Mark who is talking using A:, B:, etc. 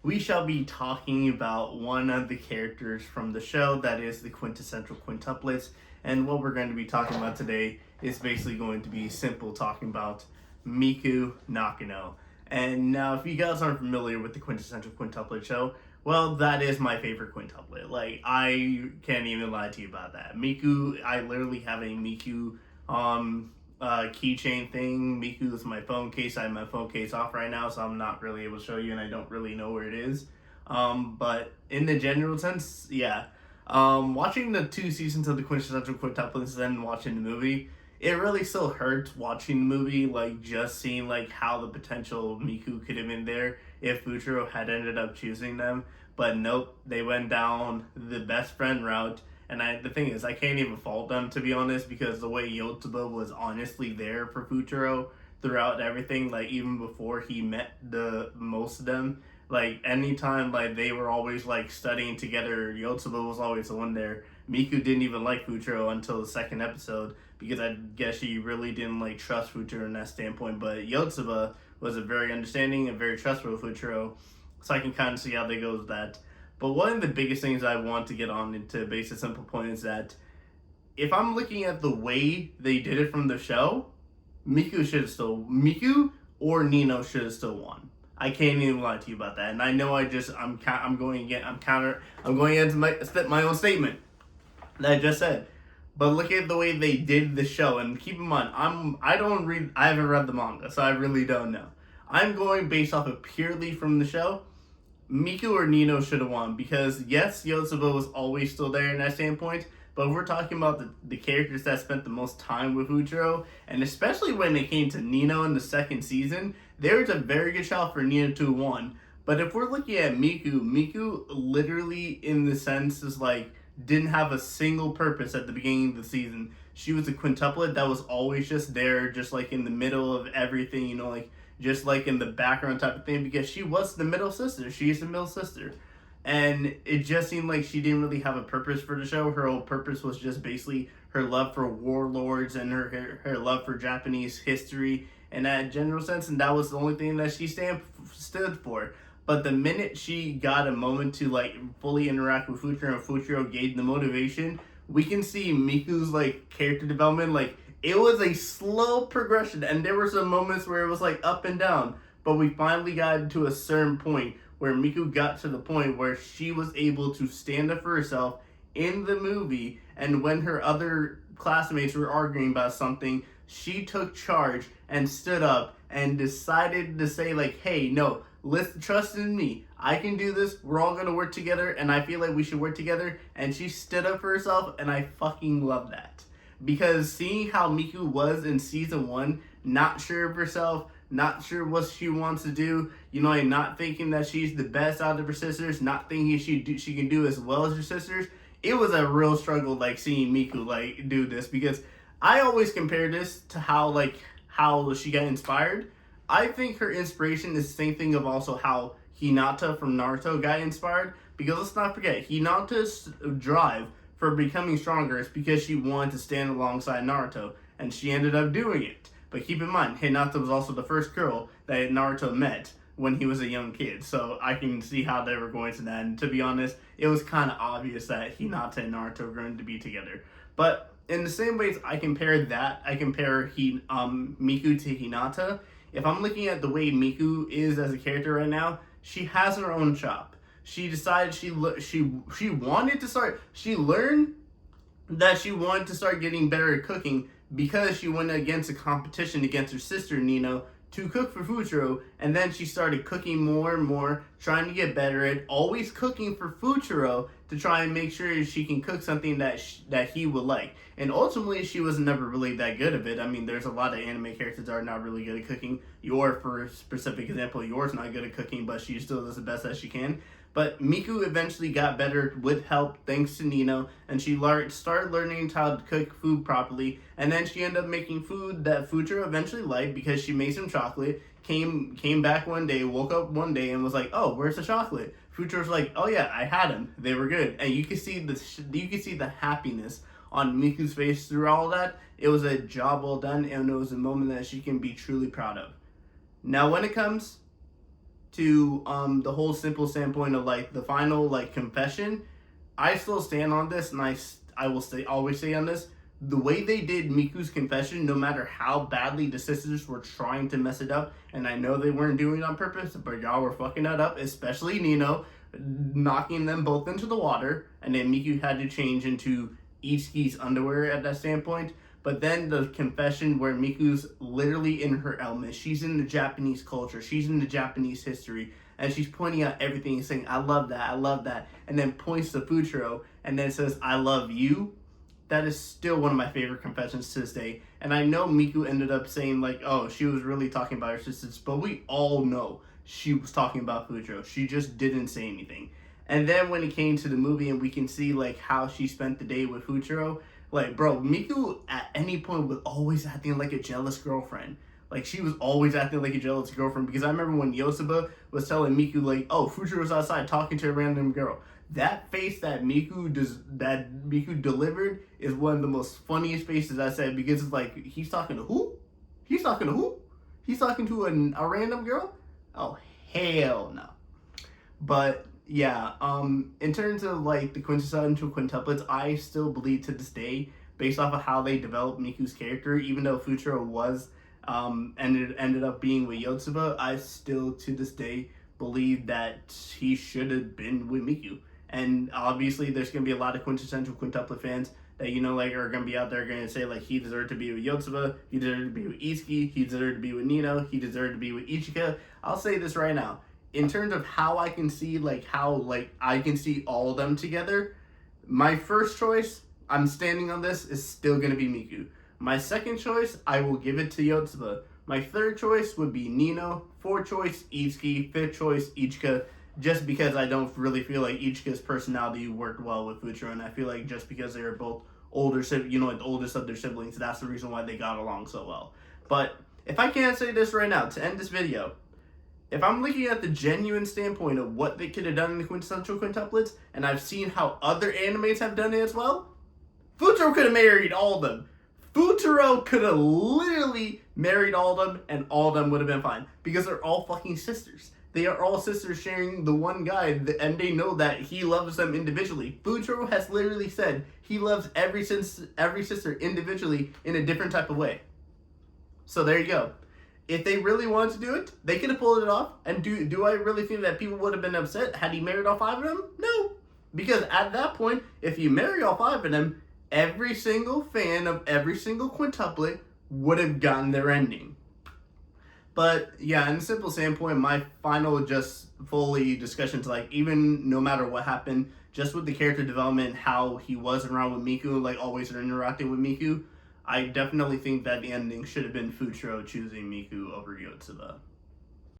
A: we shall be talking about one of the characters from the show that is the quintessential quintuplets. And what we're going to be talking about today is basically going to be simple talking about Miku Nakano. And now, if you guys aren't familiar with the quintessential quintuplet show, well, that is my favorite quintuplet. Like, I can't even lie to you about that. Miku, I literally have a Miku keychain thing. Miku is my phone case. I have my phone case off right now, so I'm not really able to show you, and I don't really know where it is. But in the general sense, yeah. Watching the two seasons of the Quintessential Quintuplets and then watching the movie, it really still hurts watching the movie, like just seeing like how the potential Miku could have been there if Futuro had ended up choosing them. But nope, they went down the best friend route. And the thing is, I can't even fault them, to be honest, because the way Yotsuba was honestly there for Futuro throughout everything, like even before he met the most of them, like anytime like they were always like studying together, Yotsuba was always the one there. Miku didn't even like Futuro until the second episode because I guess she really didn't like trust Futuro in that standpoint. But Yotsuba was a very understanding and very trustful Futuro, so I can kind of see how they go with that. But one of the biggest things I want to get on into base a simple point is that if I'm looking at the way they did it from the show, Miku or Nino should have still won. I can't even lie to you about that. And I know I'm going into my own statement that I just said. But look at the way they did the show, and keep in mind, I haven't read the manga, so I really don't know. I'm going based off of purely from the show. Miku or Nino should have won because yes, Yotsuba was always still there in that standpoint. But we're talking about the characters that spent the most time with Futuro, and especially when it came to Nino in the second season, there was a very good shot for Nino to have won. But if we're looking at Miku literally in the sense is like didn't have a single purpose at the beginning of the season. She was a quintuplet that was always just there, just like in the middle of everything, like just like in the background type of thing, because she was the middle sister. She's the middle sister. And it just seemed like she didn't really have a purpose for the show. Her whole purpose was just basically her love for warlords and her love for Japanese history in that general sense. And that was the only thing that she stood for. But the minute she got a moment to like fully interact with Futuro and Futuro gave the motivation, we can see Miku's like character development. Like it was a slow progression, and there were some moments where it was like up and down. But we finally got to a certain point where Miku got to the point where she was able to stand up for herself in the movie, and when her other classmates were arguing about something, she took charge and stood up and decided to say like, hey, no, let's trust in me. I can do this. We're all going to work together, and I feel like we should work together. And she stood up for herself, and I fucking love that. Because seeing how Miku was in season 1, not sure of herself, not sure what she wants to do, and not thinking that she's the best out of her sisters, not thinking she can do as well as her sisters, it was a real struggle, like, seeing Miku, like, do this. Because I always compare this to how she got inspired. I think her inspiration is the same thing of also how Hinata from Naruto got inspired. Because let's not forget, Hinata's drive for becoming stronger is because she wanted to stand alongside Naruto. And she ended up doing it. But keep in mind, Hinata was also the first girl that Naruto met when he was a young kid. So I can see how they were going to that. And to be honest, it was kind of obvious that Hinata and Naruto were going to be together. But in the same ways I compare Miku to Hinata. If I'm looking at the way Miku is as a character right now, she has her own shop. She decided she wanted to start. She learned that she wanted to start getting better at cooking because she went against a competition against her sister Nino to cook for Futuro, and then she started cooking more and more, trying to get better at always cooking for Futuro to try and make sure she can cook something that he would like. And ultimately, she was never really that good of it. I mean, there's a lot of anime characters that are not really good at cooking. Yor, for a specific example, Yor's not good at cooking, but she still does the best that she can. But Miku eventually got better with help thanks to Nino, and she started learning how to cook food properly, and then she ended up making food that Futuro eventually liked because she made some chocolate, came back one day, woke up one day, and was like, oh, where's the chocolate? Futuro's like, oh yeah, I had them. They were good. And you can see the happiness on Miku's face through all that. It was a job well done, and it was a moment that she can be truly proud of. Now when it comes to the whole simple standpoint of like the final like confession, I still stand on this, and I will always stay on this. The way they did Miku's confession, no matter how badly the sisters were trying to mess it up, and I know they weren't doing it on purpose, but y'all were fucking that up, especially Nino, knocking them both into the water, and then Miku had to change into Itsuki's underwear at that standpoint. But then the confession where Miku's literally in her element. She's in the Japanese culture. She's in the Japanese history. And she's pointing out everything and saying, I love that, I love that. And then points to Futuro and then says, I love you. That is still one of my favorite confessions to this day. And I know Miku ended up saying like, oh, she was really talking about her sisters. But we all know she was talking about Futuro. She just didn't say anything. And then when it came to the movie and we can see like how she spent the day with Futuro, like, bro, Miku at any point was always acting like a jealous girlfriend. Like, she was always acting like a jealous girlfriend. Because I remember when Yotsuba was telling Miku, like, oh, Futuro's outside talking to a random girl. That face that Miku delivered is one of the most funniest faces I said. Because it's like, he's talking to who? He's talking to who? He's talking to a random girl? Oh, hell no. But yeah, in terms of like the quintessential quintuplets, I still believe to this day, based off of how they developed Miku's character, even though Futuro was ended up being with Yotsuba, I still to this day believe that he should have been with Miku. And obviously, there's gonna be a lot of quintessential quintuplet fans that like are gonna be out there gonna say like he deserved to be with Yotsuba, he deserved to be with Itsuki, he deserved to be with Nino, he deserved to be with Ichika. I'll say this right now. In terms of how I can see, I can see all of them together, my first choice, I'm standing on this, is still going to be Miku. My second choice, I will give it to Yotsuba. My third choice would be Nino. Fourth choice, Itsuki. Fifth choice, Ichika. Just because I don't really feel like Ichika's personality worked well with Futuro, and I feel like just because they were both older, like the oldest of their siblings, that's the reason why they got along so well. But if I can't say this right now, to end this video, if I'm looking at the genuine standpoint of what they could have done in the quintessential quintuplets, and I've seen how other animes have done it as well, Futuro could have married all of them. Futuro could have literally married all of them, and all of them would have been fine. Because they're all fucking sisters. They are all sisters sharing the one guy, and they know that he loves them individually. Futuro has literally said he loves every sister individually in a different type of way. So there you go. If they really wanted to do it, they could have pulled it off. And do I really think that people would have been upset had he married all five of them? No. Because at that point, if you marry all five of them, every single fan of every single quintuplet would have gotten their ending. But yeah, in a simple standpoint, my final just fully discussions, like even no matter what happened, just with the character development, how he was around with Miku, like always interacting with Miku, I definitely think that the ending should have been Futuro choosing Miku over Yotsuba.